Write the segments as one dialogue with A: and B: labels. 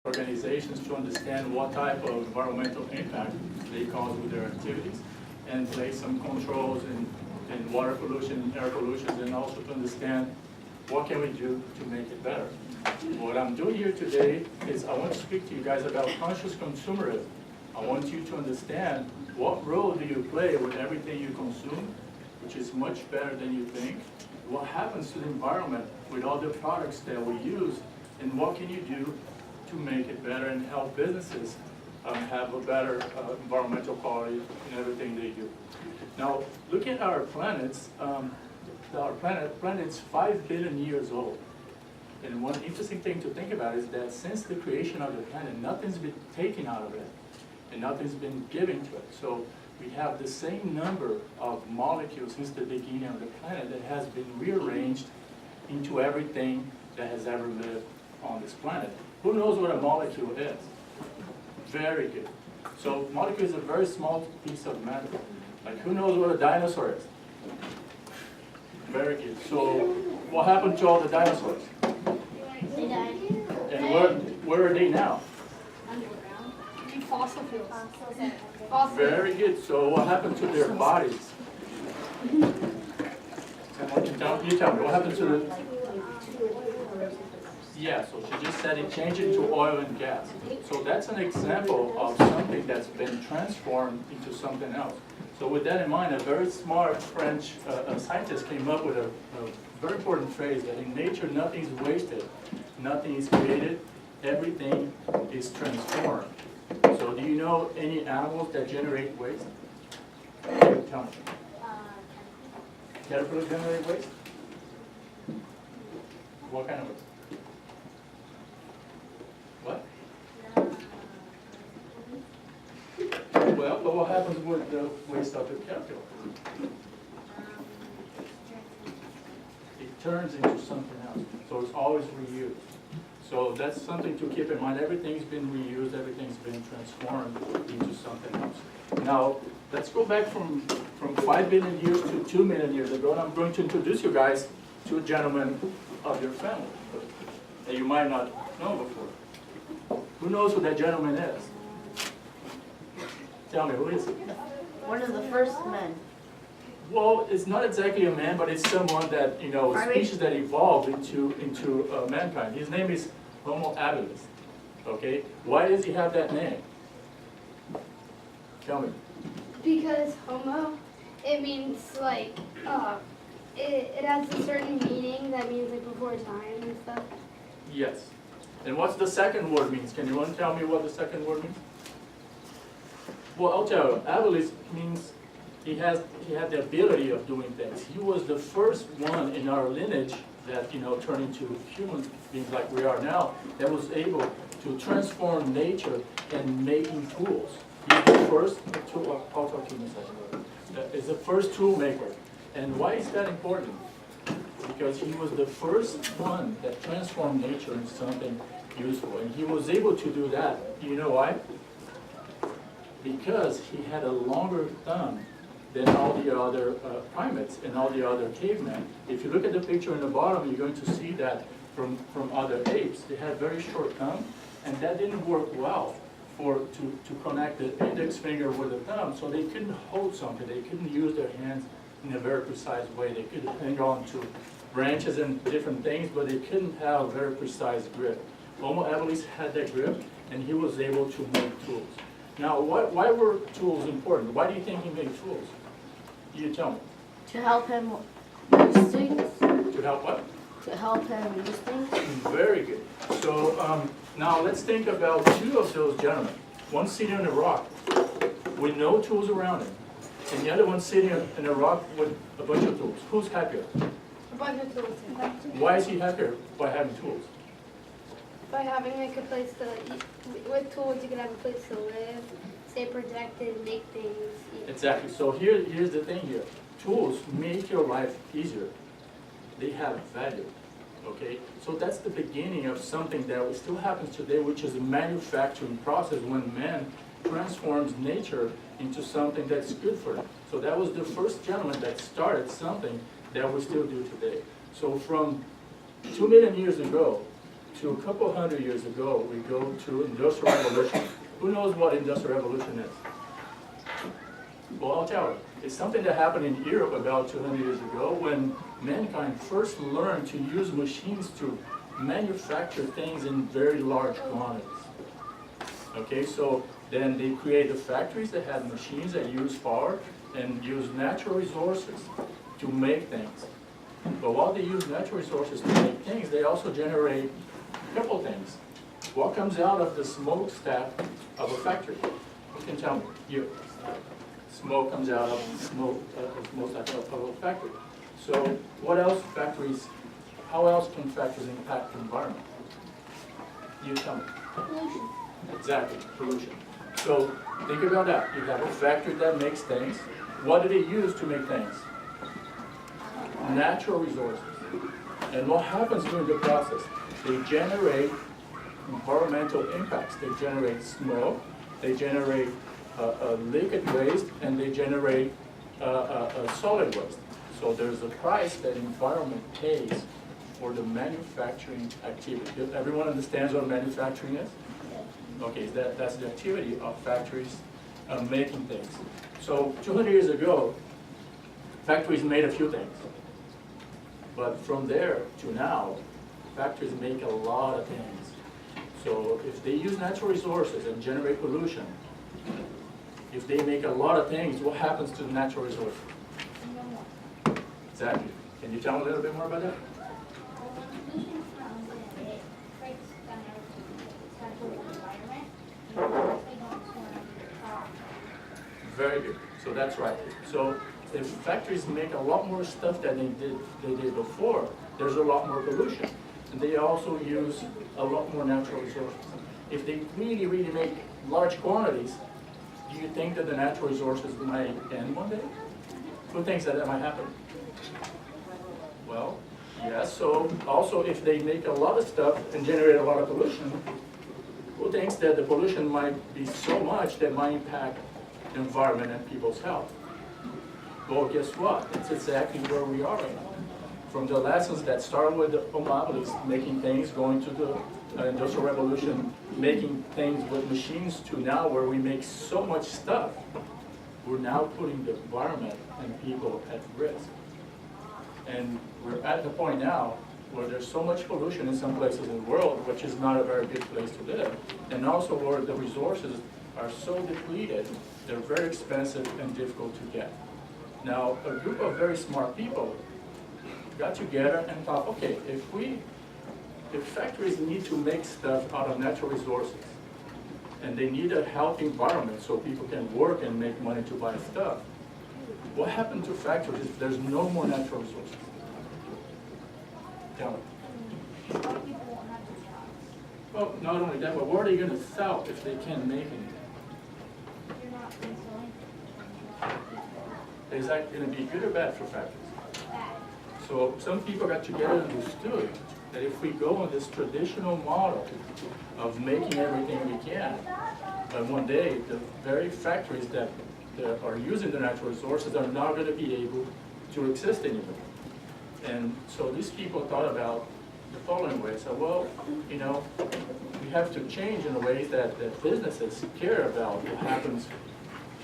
A: organizations to understand what type of environmental impact they cause with their activities, and place some controls in water pollution, air pollution, and also to understand what can we do to make it better. What I'm doing here today is I want to speak to you guys about conscious consumerism. I want you to understand what role do you play with everything you consume, which is much better than you think. What happens to the environment with all the products that we use, and what can you do to make it better and help businesses have a better environmental quality in everything they do. Now, look at our planets. Our planet's 5 billion years old. And one interesting thing to think about is that since the creation of the planet, nothing's been taken out of it, and nothing's been given to it. So we have the same number of molecules since the beginning of the planet that has been rearranged into everything that has ever lived on this planet. Who knows what a molecule is? Very good. So molecule is a very small piece of matter. Like, who knows what a dinosaur is? Very good. So what happened to all the dinosaurs?
B: They died.
A: And where are they now?
B: Underground. Fossil fuels.
A: Very good. So what happened to their bodies? You tell me, what happened to the... Yeah, so she just said it changed into oil and gas. So that's an example of something that's been transformed into something else. So with that in mind, a very smart French scientist came up with a very important phrase that in nature nothing is wasted, nothing is created, everything is transformed. So do you know any animals that generate waste? Tell me. Caterpillars generate waste? What kind of waste? What? Well, but what happens with the waste of the caterpillar? It turns into something else. So it's always reused. So that's something to keep in mind. Everything's been reused, everything's been transformed into something else. Now, let's go back from 5 billion years to 2 million years ago, and I'm going to introduce you guys to a gentleman of your family that you might not know before. Who knows who that gentleman is? Tell me, who is it?
C: One of the first men.
A: Well, it's not exactly a man, but it's someone that, you know, a species that evolved into mankind. His name is Homo habilis. Okay? Why does he have that name? Tell me.
B: Because homo, it means like, it has a certain meaning that means like before time and stuff.
A: Yes. And what's the second word means? Can anyone tell me what the second word means? Well, I'll tell you. Habilis means he had the ability of doing things. He was the first one in our lineage that, you know, turned into human beings like we are now, that was able to transform nature and making tools. He's the first tool. I'll talk to you in a second. He's the first tool maker. And why is that important? Because he was the first one that transformed nature into something useful. And he was able to do that. Do you know why? Because he had a longer thumb than all the other primates and all the other cavemen. If you look at the picture in the bottom, you're going to see that from other apes, they had very short thumb, and that didn't work well to connect the index finger with the thumb, so they couldn't hold something. They couldn't use their hands in a very precise way. They could hang on to branches and different things, but they couldn't have a very precise grip. Homo habilis had that grip, and he was able to make tools. Now, why were tools important? Why do you think he made tools? You tell me.
C: To help him use things.
A: To help what?
C: To help him use things.
A: Very good. So now let's think about two of those gentlemen. One sitting on a rock with no tools around him, and the other one sitting in a rock with a bunch of tools. Who's happier?
B: A bunch of tools.
A: Why is he happier by having tools?
B: By having like a place to eat. With tools you can have a place to live, stay protected, make things. Eat.
A: Exactly. So here's the thing here. Tools make your life easier. They have value. Okay? So that's the beginning of something that still happens today, which is a manufacturing process when man transforms nature into something that's good for them. So that was the first gentleman that started something that we still do today. So from 2 million years ago to a couple hundred years ago, we go to Industrial Revolution. Who knows what Industrial Revolution is? Well, I'll tell you. It's something that happened in Europe about 200 years ago when mankind first learned to use machines to manufacture things in very large quantities. Okay, so then they created factories that had machines that use power and use natural resources to make things. But while they use natural resources to make things, they also generate a couple things. What comes out of the smokestack of a factory? Who can tell me? You. Smoke comes out of smokestack of a factory. So what else how else can factories impact the environment? You tell me.
B: Pollution.
A: Exactly, pollution. So think about that. You have a factory that makes things. What do they use to make things? Natural resources. And what happens during the process? They generate environmental impacts. They generate smoke, they generate liquid waste, and they generate solid waste. So there's a price that environment pays for the manufacturing activity. Everyone understands what manufacturing is? Okay, that's the activity of factories making things. So 200 years ago, factories made a few things. But from there to now, factories make a lot of things. So if they use natural resources and generate pollution, if they make a lot of things, what happens to the natural resources? Exactly. Can you tell me a little bit more about that?
B: Pollution from it breaks down everything. It's the environment.
A: Very good. So that's right. So if factories make a lot more stuff than they did before, there's a lot more pollution. And they also use a lot more natural resources. If they really, really make large quantities, do you think that the natural resources might end one day? Who thinks that might happen? Well, yes. So also if they make a lot of stuff and generate a lot of pollution, who thinks that the pollution might be so much that might impact the environment and people's health? Well, guess what? It's exactly where we are right now. From the lessons that started with the Homo habilis, making things, going to the Industrial Revolution, making things with machines, to now where we make so much stuff, we're now putting the environment and people at risk. And we're at the point now where there's so much pollution in some places in the world, which is not a very good place to live, and also where the resources are so depleted, they're very expensive and difficult to get. Now, a group of very smart people got together and thought, okay, if factories need to make stuff out of natural resources, and they need a healthy environment so people can work and make money to buy stuff, what happened to factories if there's no more natural resources? Tell me. Well, not only that, but what are they going to sell if they can't make anything? Is that going to be good or bad for factories? So some people got together and understood that if we go on this traditional model of making everything we can, one day the very factories that are using the natural resources are not going to be able to exist anymore. And so these people thought about the following way. So, well, you know, we have to change in a way that businesses care about what happens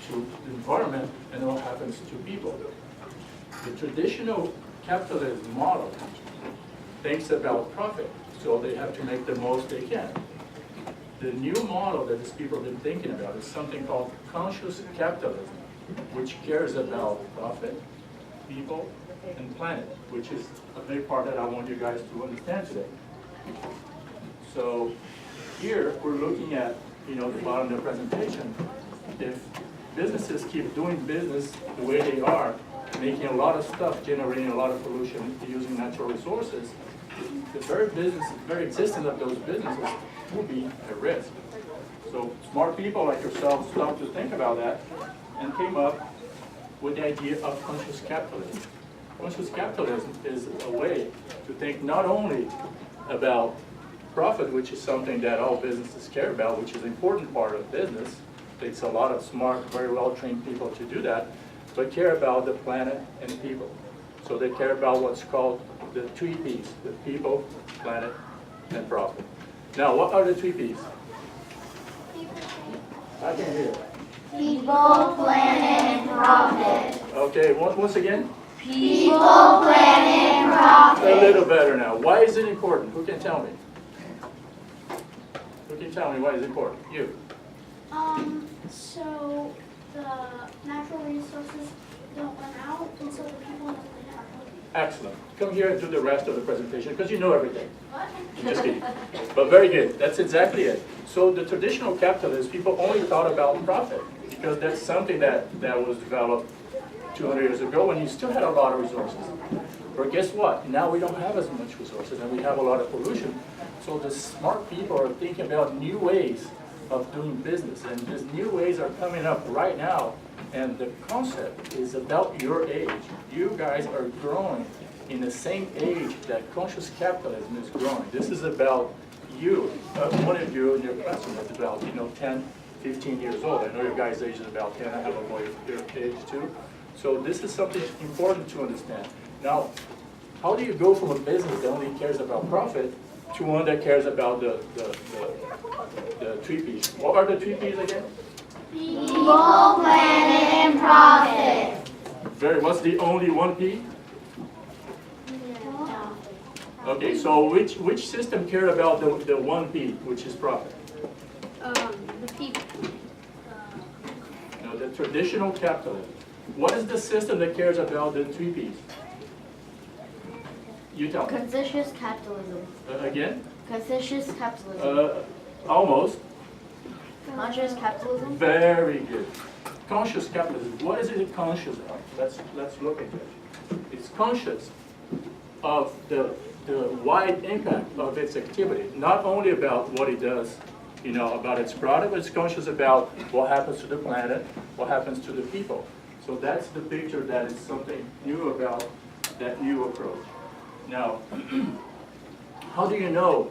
A: to the environment and what happens to people. The traditional capitalism model thinks about profit, so they have to make the most they can. The new model that these people have been thinking about is something called conscious capitalism, which cares about profit, people, and planet, which is a big part that I want you guys to understand today. So here we're looking at, the bottom of the presentation. If businesses keep doing business the way they are, making a lot of stuff, generating a lot of pollution, using natural resources, the very existence of those businesses will be at risk. So smart people like yourselves stopped to think about that and came up with the idea of conscious capitalism. Conscious capitalism is a way to think not only about profit, which is something that all businesses care about, which is an important part of business. It takes a lot of smart, very well-trained people to do that, but care about the planet and people. So they care about what's called the 3 Ps, the people, planet, and profit. Now, what are the 3 Ps? I can hear.
C: People, planet, profit.
A: Okay, once again?
C: People, planet, profit.
A: A little better now. Why is it important? Who can tell me? Who can tell me why it's important? You.
D: So the natural resources don't run out, and so the people in the planet are healthy.
A: Excellent. Come here and do the rest of the presentation because you know everything. Just kidding. But very good. That's exactly it. So the traditional capitalists, people only thought about profit because that's something that was developed 200 years ago when you still had a lot of resources. But guess what? Now we don't have as much resources and we have a lot of pollution. So the smart people are thinking about new ways of doing business, and these new ways are coming up right now. And the concept is about your age. You guys are growing in the same age that conscious capitalism is growing. This is about you. One of you in your classroom is about 10, 15 years old. I know your guys' age is about 10. I have a boy your age too. So this is something important to understand. Now, how do you go from a business that only cares about profit to one that cares about the 3 Ps? What are the 3 Ps again?
C: People, planet, and profit.
A: What's the only 1 P? Okay, so which system cared about the 1 P, which is profit?
B: The people.
A: No, the traditional capitalism. What is the system that cares about the 3 Ps? You tell me.
C: Conscious capitalism.
A: Again?
C: Conscious capitalism.
A: Almost.
C: Conscious capitalism.
A: Very good. Conscious capitalism. What is it conscious of? Let's look at it. It's conscious of the wide impact of its activity, not only about what it does, about its product, but it's conscious about what happens to the planet, what happens to the people. So that's the picture that is something new about that new approach. Now, how do you know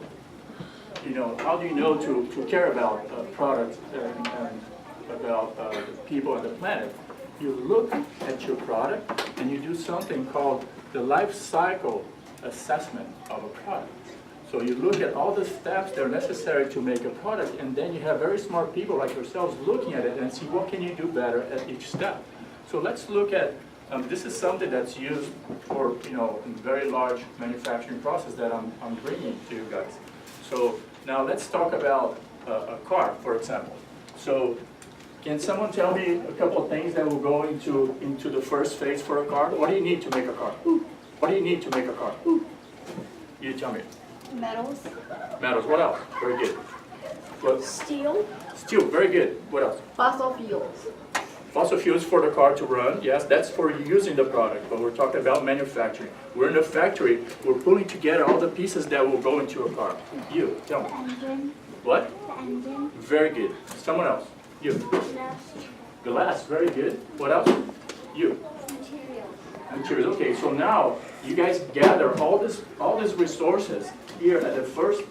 A: to care about products and about the people and the planet? You look at your product and you do something called the life cycle assessment of a product. So you look at all the steps that are necessary to make a product, and then you have very smart people like yourselves looking at it and see what can you do better at each step. So let's look at, this is something that's used for, in very large manufacturing process that I'm bringing to you guys. So now let's talk about a car, for example. So can someone tell me a couple of things that will go into the first phase for a car? What do you need to make a car? What do you need to make a car? You tell me.
B: Metals.
A: Metals, what else? Very good. What?
D: Steel.
A: Steel, very good. What else?
C: Fossil fuels.
A: Fossil fuels for the car to run, yes, that's for using the product, but we're talking about manufacturing. We're in a factory, we're pulling together all the pieces that will go into a car. You, tell me.
D: Engine.
A: What?
D: The engine.
A: Very good. Someone else. You.
D: Glass.
A: Glass, very good. What else? You.
D: Materials.
A: Materials. Okay, so now you guys gather all these resources here at the first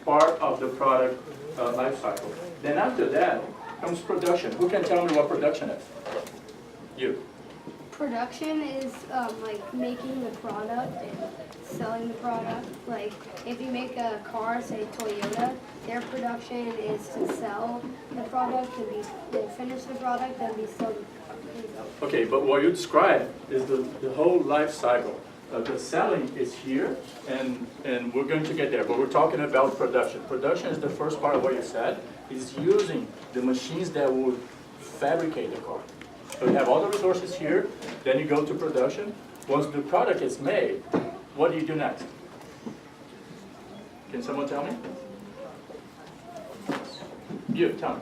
A: part of the product life cycle. Then after that comes production. Who can tell me what production is? You.
B: Production is like making the product and selling the product. Like if you make a car, say Toyota, their production is to sell the product, to finish the product, and be sold.
A: Okay, but what you described is the whole life cycle. The selling is here, and we're going to get there, but we're talking about production. Production is the first part of what you said, is using the machines that would fabricate the car. So you have all the resources here, then you go to production. Once the product is made, what do you do next? Can someone tell me? You, tell me.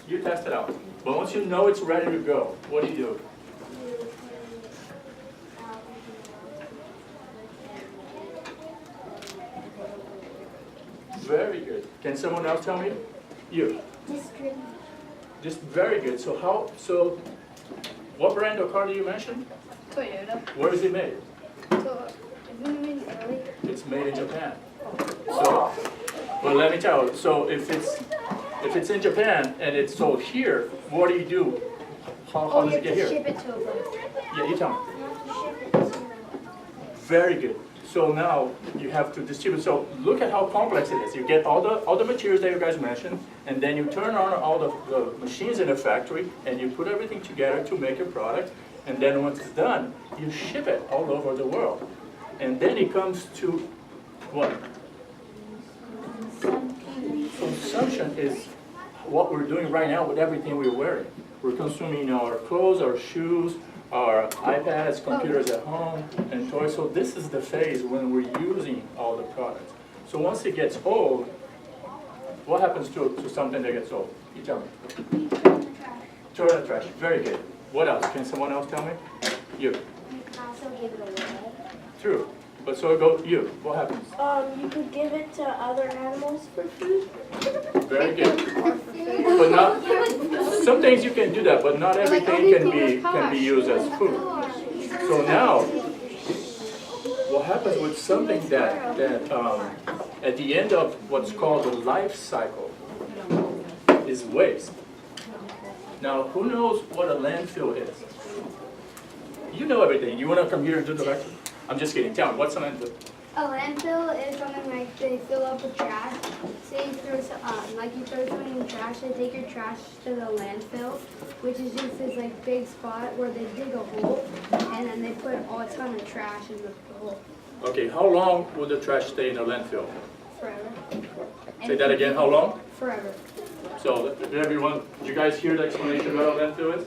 A: You test it out. But once you know it's ready to go, what do you do? Very good. Can someone else tell me? You.
D: Distribute.
A: Just very good. So what brand of car do you mention?
B: Toyota.
A: Where is it made?
B: So, isn't it made in Italy?
A: It's made in Japan. So, well, let me tell you. So if it's in Japan and it's sold here, what do you do? How does it get here?
B: Ship it to a place.
A: Yeah, you tell me.
D: You have to ship it to.
A: Very good. So now you have to distribute. So look at how complex it is. You get all the materials that you guys mentioned, and then you turn on all the machines in the factory, and you put everything together to make a product. And then once it's done, you ship it all over the world. And then it comes to what? Consumption is what we're doing right now with everything we're wearing. We're consuming our clothes, our shoes, our iPads, computers at home, and toys. So this is the phase when we're using all the products. So once it gets old, what happens to something that gets old? You tell me. Throw it in the trash. Very good. What else? Can someone else tell me? You.
B: You can also give it away.
A: True. But so go you. What happens?
D: You could give it to other animals for food.
A: Very good. But not some things you can do that, but not everything can be used as food. So now, what happens with something that at the end of what's called the life cycle is waste. Now, who knows what a landfill is? You know everything. You want to come here and do the lecture? I'm just kidding. Tell me, what's a landfill?
B: A landfill is something like they fill up with trash. Say you throw you throw something in trash, they take your trash to the landfill, which is just this like big spot where they dig a hole and then they put a ton of trash in the hole.
A: Okay, how long will the trash stay in a landfill?
B: Forever.
A: Say that again, how long?
B: Forever.
A: So, did everyone, did you guys hear the explanation about what a landfill is?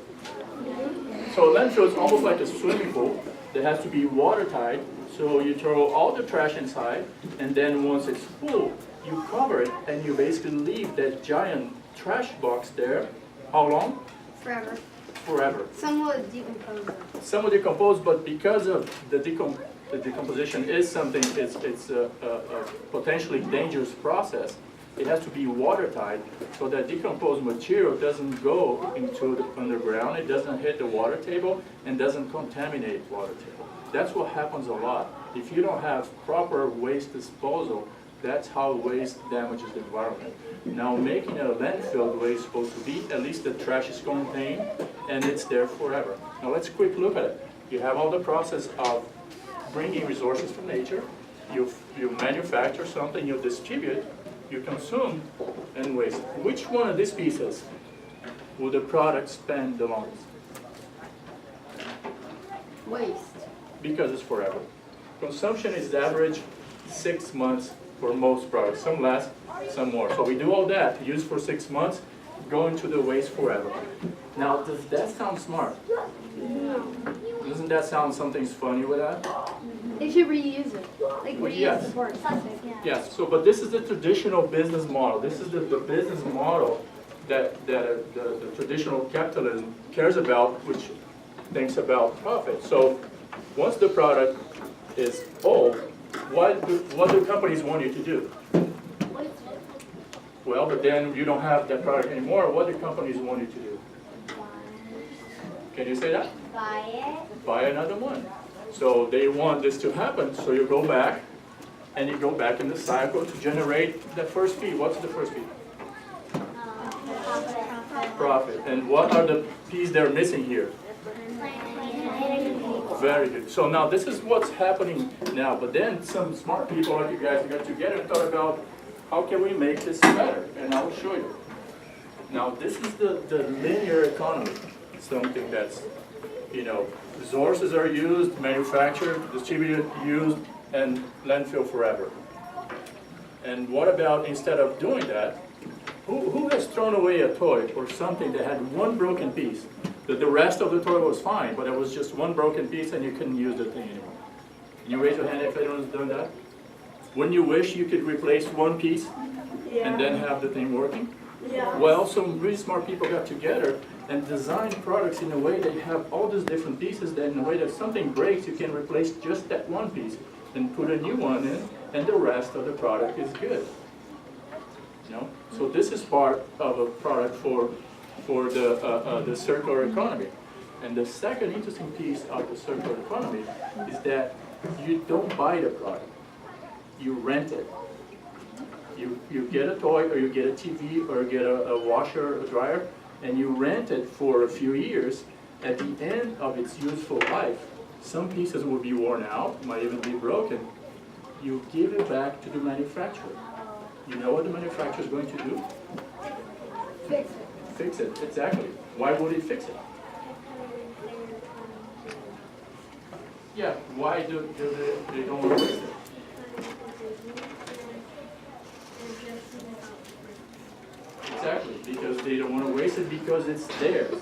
A: So a landfill is almost like a swimming pool that has to be watertight. So you throw all the trash inside, and then once it's full, you cover it, and you basically leave that giant trash box there. How long?
B: Forever.
A: Forever.
B: Some will decompose though.
A: Some will decompose, but because of the decomposition is something, it's a potentially dangerous process. It has to be watertight so that decomposed material doesn't go into the underground, it doesn't hit the water table, and doesn't contaminate water table. That's what happens a lot. If you don't have proper waste disposal, that's how waste damages the environment. Now, making a landfill the way it's supposed to be, at least the trash is contained, and it's there forever. Now, let's quick look at it. You have all the process of bringing resources from nature, you manufacture something, you distribute, you consume, and waste. Which one of these pieces will the product spend the longest?
C: Waste.
A: Because it's forever. Consumption is average 6 months for most products. Some less, some more. So we do all that, use for 6 months, go into the waste forever. Now, does that sound smart?
B: No.
A: Doesn't that sound something's funny with that?
B: They should reuse it. Like
A: Well,
B: reuse
A: yes.
B: the parts.
A: Yes, so but this is the traditional business model. This is the business model that the traditional capitalism cares about, which thinks about profit. So once the product is old, what do companies want you to do? Well, but then you don't have that product anymore. What do companies want you to do? Can you say that?
B: Buy it.
A: Buy another one. So they want this to happen, so you go back, and you go back in the cycle to generate the first fee. What's the first fee? Profit. And what are the P's they're missing here? Very good. So now this is what's happening now, but then some smart people like you guys got together and thought about how can we make this better, and I'll show you. Now this is the linear economy, something that's, resources are used, manufactured, distributed, used, and landfill forever. And what about instead of doing that, who has thrown away a toy or something that had one broken piece? That the rest of the toy was fine, but it was just one broken piece and you couldn't use the thing anymore. Can you raise your hand if anyone's done that? Wouldn't you wish you could replace one piece and then have the thing working?
D: Yeah.
A: Well, some really smart people got together and designed products in a way they have all these different pieces, that in a way that something breaks, you can replace just that one piece and put a new one in, and the rest of the product is good. So this is part of a product for the circular economy. And the second interesting piece of the circular economy is that you don't buy the product, you rent it. You get a toy, or you get a TV, or get a washer, or a dryer, and you rent it for a few years. At the end of its useful life, some pieces will be worn out, might even be broken, you give it back to the manufacturer. You know what the manufacturer is going to do?
B: Fix it.
A: Fix it, exactly. Why would it fix it? Yeah, why do they don't want to waste it? Exactly, because they don't want to waste it because it's theirs.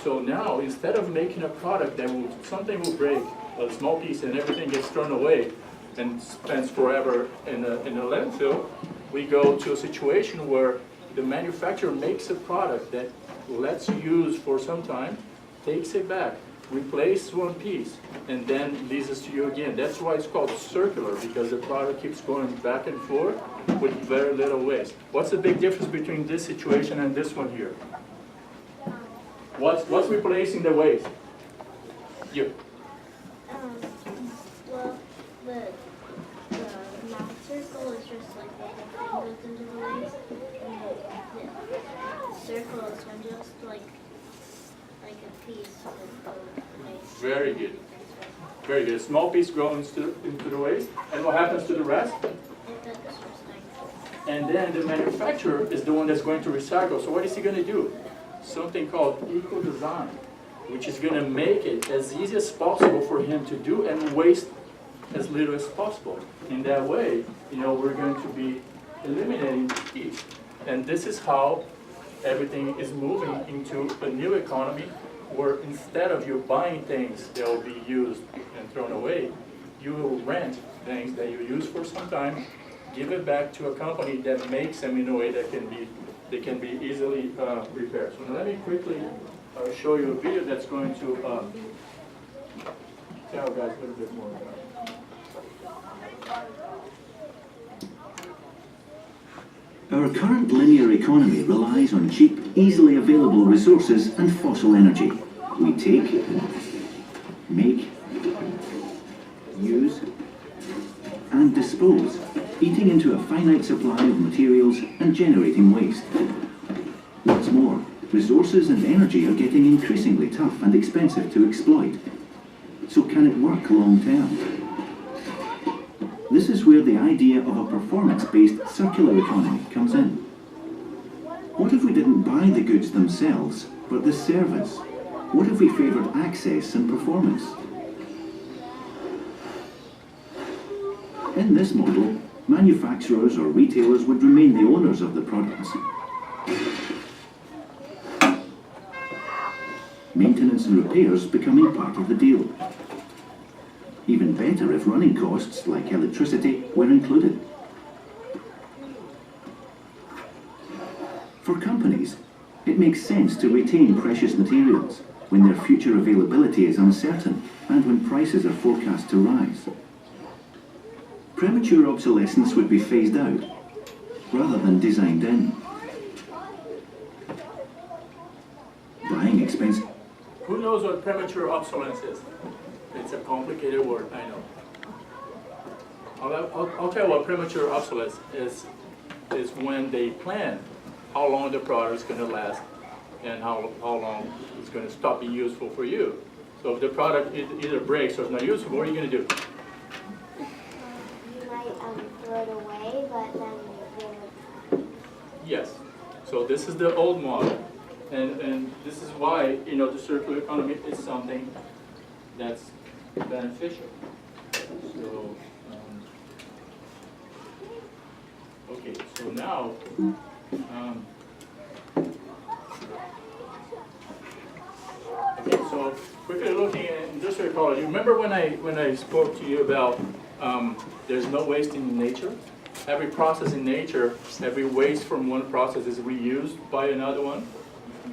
A: So now, instead of making a product that will, something will break, a small piece and everything gets thrown away and spends forever in a landfill, we go to a situation where the manufacturer makes a product that lets you use for some time, takes it back, replace one piece, and then leases to you again. That's why it's called circular, because the product keeps going back and forth with very little waste. What's the big difference between this situation and this one here? What's replacing the waste? You.
E: Well, the mouth circle is just like what goes into the waste, and the circle is when just like a piece of the waste.
A: Very good. Very good. A small piece goes into the waste, and what happens to the rest?
E: That's just like
A: And then the manufacturer is the one that's going to recycle. So what is he going to do? Something called eco-design, which is going to make it as easy as possible for him to do and waste as little as possible. In that way, we're going to be eliminating heat. And this is how everything is moving into a new economy where instead of you buying things that will be used and thrown away, you will rent things that you use for some time, give it back to a company that makes them in a way that they can be easily repaired. So let me quickly show you a video that's going to tell guys a little bit more about it.
F: Our current linear economy relies on cheap, easily available resources and fossil energy. We take, make, use, and dispose, eating into a finite supply of materials and generating waste. What's more, resources and energy are getting increasingly tough and expensive to exploit. So can it work long term? This is where the idea of a performance-based circular economy comes in. What if we didn't buy the goods themselves, but the service? What if we favoured access and performance? In this model, manufacturers or retailers would remain the owners of the products. Maintenance and repairs becoming part of the deal. Even better if running costs, like electricity, were included. For companies, it makes sense to retain precious materials when their future availability is uncertain and when prices are forecast to rise. Premature obsolescence would be phased out, rather than designed in. Buying expensive...
A: Who knows what premature obsolescence is? It's a complicated word, I know. I'll tell you what premature obsolescence is when they plan how long the product is going to last and how long it's going to stop being useful for you. So if the product either breaks or is not useful, what are you going to do?
E: you might throw it away, but then you will.
A: Yes. So this is the old model. And this is why, the circular economy is something that's beneficial. So, okay, so now, okay, so quickly looking at industrial ecology. Remember when I spoke to you about there's no waste in nature? Every process in nature, every waste from one process is reused by another one.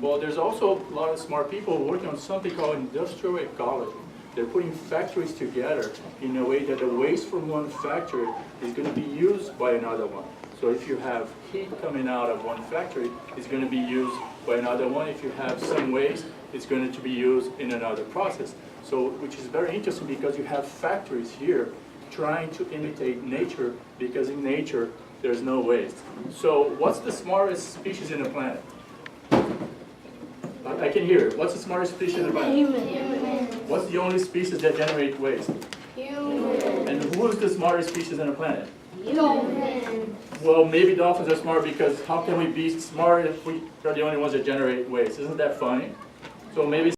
A: Well, there's also a lot of smart people working on something called industrial ecology. They're putting factories together in a way that the waste from one factory is going to be used by another one. So if you have heat coming out of one factory, it's going to be used by another one. If you have some waste, it's going to be used in another process. So, which is very interesting because you have factories here trying to imitate nature, because in nature, there's no waste. So what's the smartest species in the planet? I can hear it. What's the smartest species in the planet?
B: Human.
A: What's the only species that generate waste?
B: Human.
A: And who's the smartest species on the planet?
B: Dolphin.
A: Well, maybe dolphins are smart because how can we be smart if we are the only ones that generate waste? Isn't that funny? So maybe